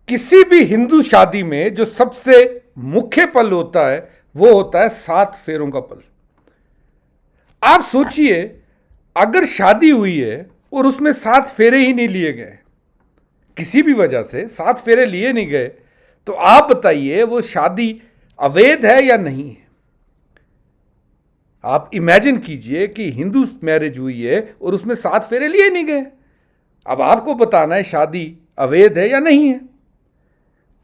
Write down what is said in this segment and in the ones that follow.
किसी भी हिंदू शादी में जो सबसे मुख्य पल होता है वो होता है 7 फेरों का पल। आप सोचिए, अगर शादी हुई है और उसमें 7 फेरे ही नहीं लिए गए, किसी भी वजह से 7 फेरे लिए नहीं गए, तो आप बताइए वो शादी अवैध है या नहीं है। आप इमेजिन कीजिए कि हिंदू मैरिज हुई है और उसमें 7 फेरे लिए नहीं गए। अब आपको बताना है शादी अवैध है या नहीं है।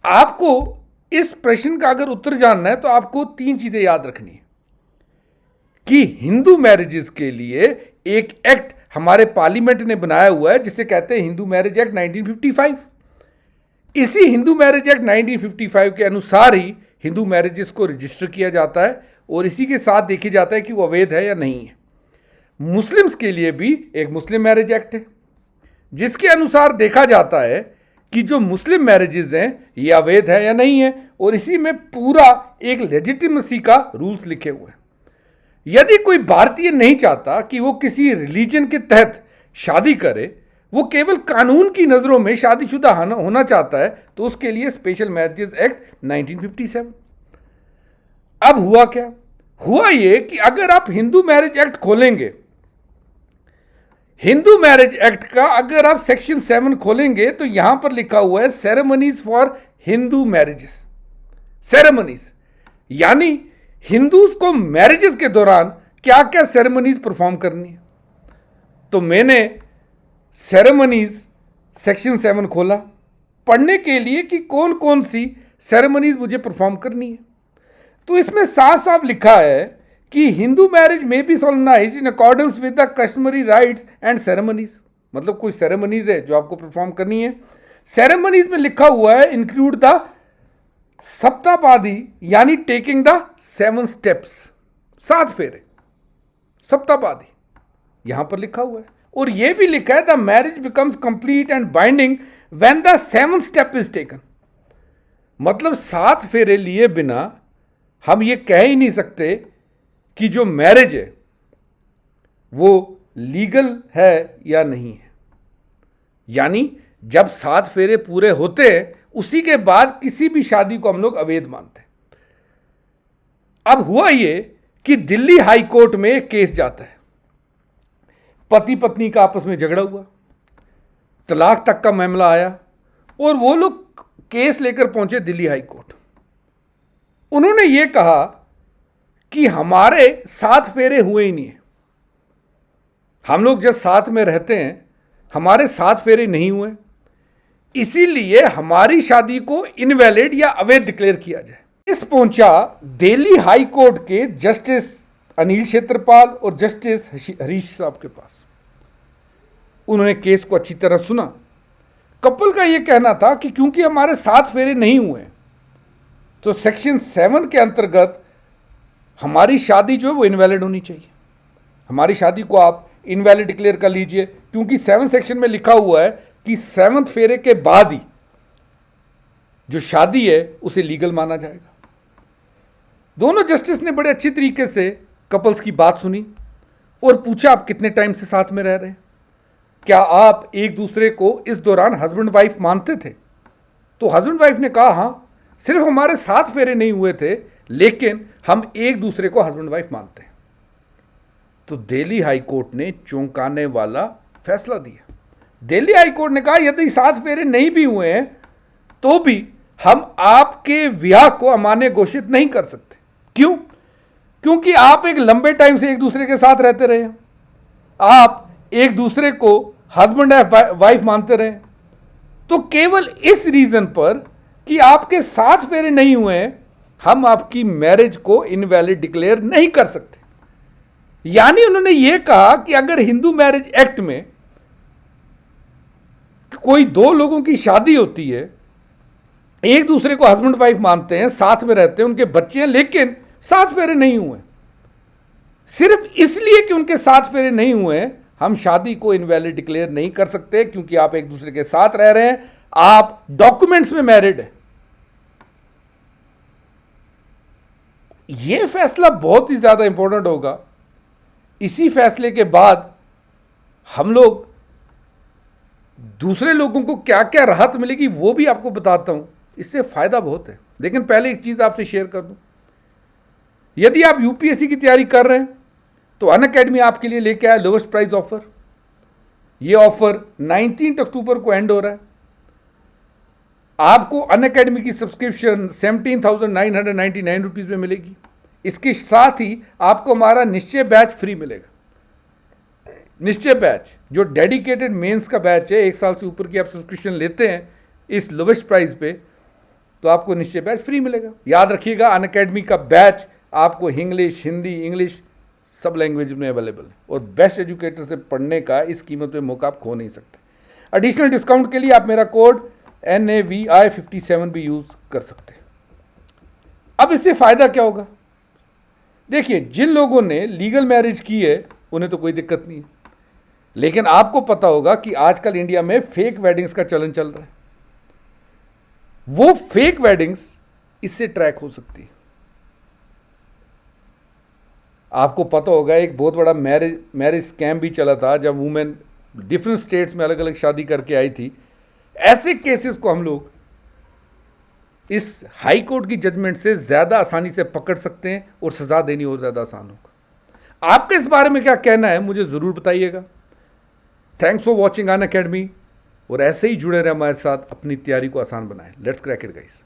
आपको इस प्रश्न का अगर उत्तर जानना है तो आपको 3 चीजें याद रखनी है कि हिंदू मैरिजेस के लिए एक एक्ट हमारे पार्लियामेंट ने बनाया हुआ है जिसे कहते हैं हिंदू मैरिज एक्ट 1955। इसी हिंदू मैरिज एक्ट 1955 के अनुसार ही हिंदू मैरिजेस को रजिस्टर किया जाता है और इसी के साथ देखा जाता है कि वो अवैध है या नहीं है। मुस्लिम्स के लिए भी एक मुस्लिम मैरिज एक्ट है जिसके अनुसार देखा जाता है कि जो मुस्लिम मैरिजेस हैं ये अवैध है या नहीं है, और इसी में पूरा एक लेजिटिमेसी का रूल्स लिखे हुए हैं। यदि कोई भारतीय नहीं चाहता कि वो किसी रिलीजन के तहत शादी करे, वो केवल कानून की नजरों में शादीशुदा होना चाहता है, तो उसके लिए स्पेशल मैरिजेस एक्ट 1957। अब हुआ क्या? हुआ ये कि अगर आप हिंदू मैरिज एक्ट खोलेंगे, हिंदू मैरिज एक्ट का अगर आप सेक्शन 7 खोलेंगे तो यहां पर लिखा हुआ है ceremonies for Hindu marriages. Ceremonies यानी हिंदूज को मैरिजेस के दौरान क्या क्या सेरेमनीज परफॉर्म करनी है। तो मैंने सेरेमनीज सेक्शन 7 खोला पढ़ने के लिए कि कौन कौन सी सेरेमनीज मुझे परफॉर्म करनी है। तो इसमें साफ साफ लिखा है कि हिंदू मैरिज में be solemnised in accordance with the customary rites and ceremonies. मतलब कोई सेरेमनीज है जो आपको परफॉर्म करनी है। सेरेमनीज में लिखा हुआ है इंक्लूड द सप्तापादी यानी टेकिंग द 7 स्टेप्स, 7 फेरे, सप्तापादी यहां पर लिखा हुआ है। और यह भी लिखा है the marriage becomes complete and binding when the 7th step is taken. मतलब 7 फेरे लिए बिना हम ये कह ही नहीं सकते कि जो मैरिज है वो लीगल है या नहीं है। यानी जब 7 फेरे पूरे होते हैं उसी के बाद किसी भी शादी को हम लोग अवैध मानते हैं। अब हुआ ये कि दिल्ली हाई कोर्ट में एक केस जाता है, पति पत्नी का आपस में झगड़ा हुआ, तलाक तक का मामला आया और वो लोग केस लेकर पहुंचे दिल्ली हाई कोर्ट। उन्होंने ये कहा कि हमारे 7 फेरे हुए ही नहीं है, हम लोग जब साथ में रहते हैं हमारे 7 फेरे नहीं हुए, इसीलिए हमारी शादी को इनवैलिड या अवैध डिक्लेयर किया जाए। इस पहुंचा दिल्ली हाई कोर्ट के जस्टिस अनिल क्षेत्रपाल और जस्टिस हरीश साहब के पास। उन्होंने केस को अच्छी तरह सुना। कपल का यह कहना था कि क्योंकि हमारे 7 फेरे नहीं हुए तो सेक्शन 7 के अंतर्गत हमारी शादी जो है वो इनवैलिड होनी चाहिए। हमारी शादी को आप इनवैलिड डिक्लेयर कर लीजिए, क्योंकि 7 सेक्शन में लिखा हुआ है कि 7th फेरे के बाद ही जो शादी है उसे लीगल माना जाएगा। दोनों जस्टिस ने बड़े अच्छी तरीके से कपल्स की बात सुनी और पूछा आप कितने टाइम से साथ में रह रहे हैं, क्या आप एक दूसरे को इस दौरान हस्बैंड वाइफ मानते थे। तो हस्बैंड वाइफ ने कहा हाँ, सिर्फ हमारे 7 फेरे नहीं हुए थे लेकिन हम एक दूसरे को हस्बैंड वाइफ मानते हैं। तो दिल्ली हाई कोर्ट ने चौंकाने वाला फैसला दिया। दिल्ली हाई कोर्ट ने कहा यदि 7 फेरे नहीं भी हुए हैं तो भी हम आपके विवाह को अमान्य घोषित नहीं कर सकते। क्यों? क्योंकि आप एक लंबे टाइम से एक दूसरे के साथ रहते रहे, आप एक दूसरे को हस्बैंड वाइफ मानते रहे। तो केवल इस रीजन पर कि आपके 7 फेरे नहीं हुए हैं हम आपकी मैरिज को इनवैलिड डिक्लेयर नहीं कर सकते। यानी उन्होंने यह कहा कि अगर हिंदू मैरिज एक्ट में कोई 2 लोगों की शादी होती है, एक दूसरे को हस्बैंड वाइफ मानते हैं, साथ में रहते हैं, उनके बच्चे हैं, लेकिन 7 फेरे नहीं हुए, सिर्फ इसलिए कि उनके 7 फेरे नहीं हुए हम शादी को इनवैलिड डिक्लेयर नहीं कर सकते, क्योंकि आप एक दूसरे के साथ रह रहे हैं, आप डॉक्यूमेंट्स में मैरिड है। यह फैसला बहुत ही ज्यादा इंपॉर्टेंट होगा। इसी फैसले के बाद हम लोग दूसरे लोगों को क्या क्या राहत मिलेगी वो भी आपको बताता हूं। इससे फायदा बहुत है। लेकिन पहले एक चीज आपसे शेयर कर दूं, यदि आप यूपीएससी की तैयारी कर रहे हैं तो अनअकैडमी आपके लिए लेके आया लोवेस्ट प्राइस ऑफर। ये ऑफर 19 अक्टूबर को एंड हो रहा है। आपको अनअकैडमी की सब्सक्रिप्शन 17,999 रुपीज में मिलेगी। इसके साथ ही आपको हमारा निश्चय बैच फ्री मिलेगा। निश्चय बैच जो डेडिकेटेड मेंस का बैच है, 1 साल से ऊपर की आप सब्सक्रिप्शन लेते हैं इस लोवेस्ट प्राइस पे तो आपको निश्चय बैच फ्री मिलेगा। याद रखिएगा, अनअकैडमी का बैच आपको इंग्लिश, हिंदी, इंग्लिश सब लैंग्वेज में अवेलेबल है और बेस्ट एजुकेटर से पढ़ने का इस कीमत पे मौका आप खो नहीं सकते। एडिशनल डिस्काउंट के लिए आप मेरा कोड NAVI57 भी यूज कर सकते हैं। अब इससे फायदा क्या होगा? देखिए, जिन लोगों ने लीगल मैरिज की है उन्हें तो कोई दिक्कत नहीं है, लेकिन आपको पता होगा कि आजकल इंडिया में फेक वेडिंग्स का चलन चल रहा है। वो फेक वेडिंग्स इससे ट्रैक हो सकती है। आपको पता होगा एक बहुत बड़ा मैरिज स्कैम भी चला था जब वुमेन डिफरेंट स्टेट्स में अलग अलग शादी करके आई थी। ऐसे केसेस को हम लोग इस हाई कोर्ट की जजमेंट से ज्यादा आसानी से पकड़ सकते हैं और सजा देनी और ज्यादा आसान होगा। आपके इस बारे में क्या कहना है मुझे जरूर बताइएगा। थैंक्स फॉर वॉचिंग अनअकैडमी और ऐसे ही जुड़े रहे हमारे साथ, अपनी तैयारी को आसान बनाएं। Let's crack it guys.